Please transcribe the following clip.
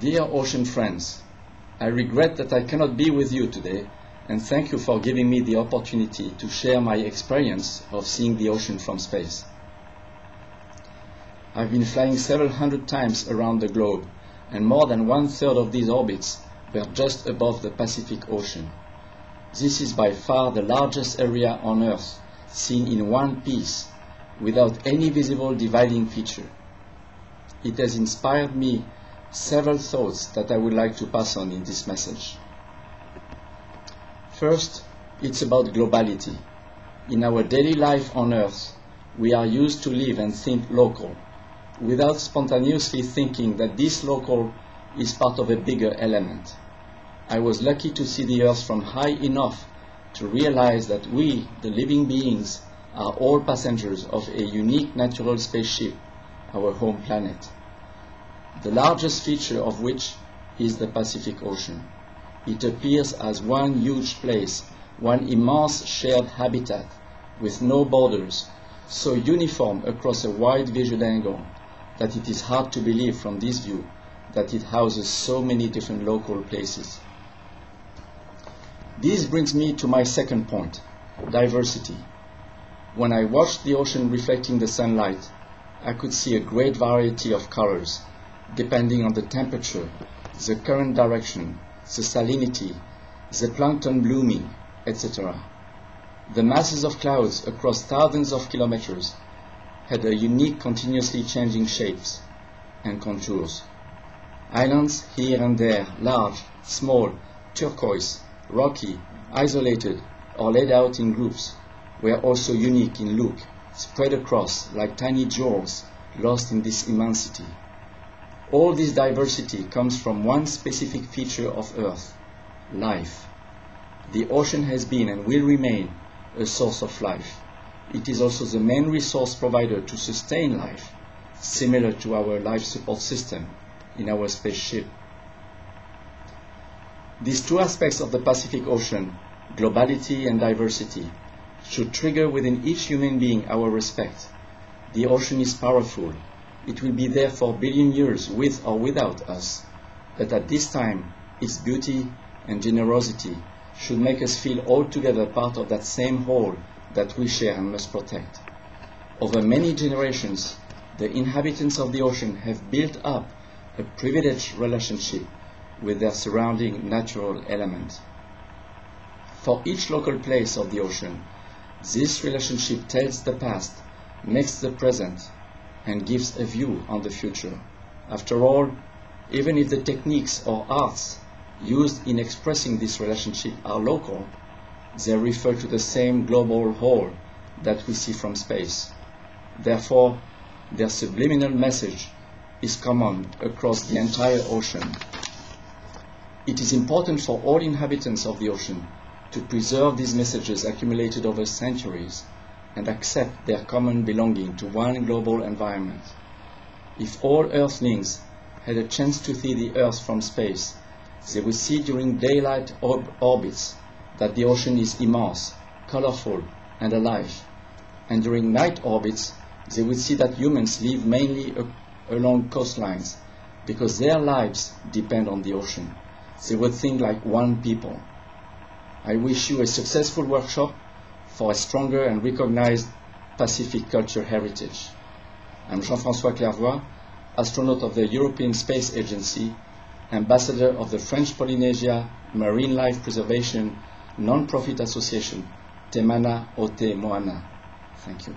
Dear ocean friends, I regret that I cannot be with you today, and thank you for giving me the opportunity to share my experience of seeing the ocean from space. I've been flying several hundred times around the globe, and more than 1/3 of these orbits were just above the Pacific Ocean. This is by far the largest area on Earth seen in one piece, without any visible dividing feature. It has inspired me several thoughts that I would like to pass on in this message. First, it's about globality. In our daily life on Earth, we are used to live and think local, without spontaneously thinking that this local is part of a bigger element. I was lucky to see the Earth from high enough to realize that we, the living beings, are all passengers of a unique natural spaceship, our home planet, the largest feature of which is the Pacific Ocean. It appears as one huge place, one immense shared habitat with no borders, so uniform across a wide visual angle that it is hard to believe from this view that it houses so many different local places. This brings me to my second point, diversity. When I watched the ocean reflecting the sunlight, I could see a great variety of colors, depending on the temperature, the current direction, the salinity, the plankton blooming, etc. The masses of clouds across thousands of kilometers had a unique, continuously changing shapes and contours. Islands here and there, large, small, turquoise, rocky, isolated, or laid out in groups, were also unique in look, spread across like tiny jewels lost in this immensity. All this diversity comes from one specific feature of Earth, life. The ocean has been and will remain a source of life. It is also the main resource provider to sustain life, similar to our life support system in our spaceship. These two aspects of the Pacific Ocean, globality and diversity, should trigger within each human being our respect. The ocean is powerful. It will be there for a billion years with or without us. But at this time, its beauty and generosity should make us feel altogether part of that same whole that we share and must protect. Over many generations, the inhabitants of the ocean have built up a privileged relationship with their surrounding natural element. For each local place of the ocean, this relationship tells the past, makes the present, and gives a view on the future. After all, even if the techniques or arts used in expressing this relationship are local, they refer to the same global whole that we see from space. Therefore, their subliminal message is common across the entire ocean. It is important for all inhabitants of the ocean to preserve these messages accumulated over centuries and accept their common belonging to one global environment. If all Earthlings had a chance to see the Earth from space, they would see during daylight orbits that the ocean is immense, colorful, and alive. And during night orbits, they would see that humans live mainly along coastlines because their lives depend on the ocean. They would think like one people. I wish you a successful workshop for a stronger and recognized Pacific culture heritage. I'm François CLERVOY, astronaut of the European Space Agency, ambassador of the French Polynesia Marine Life Preservation non-profit association, Te Mana o Te Moana. Thank you.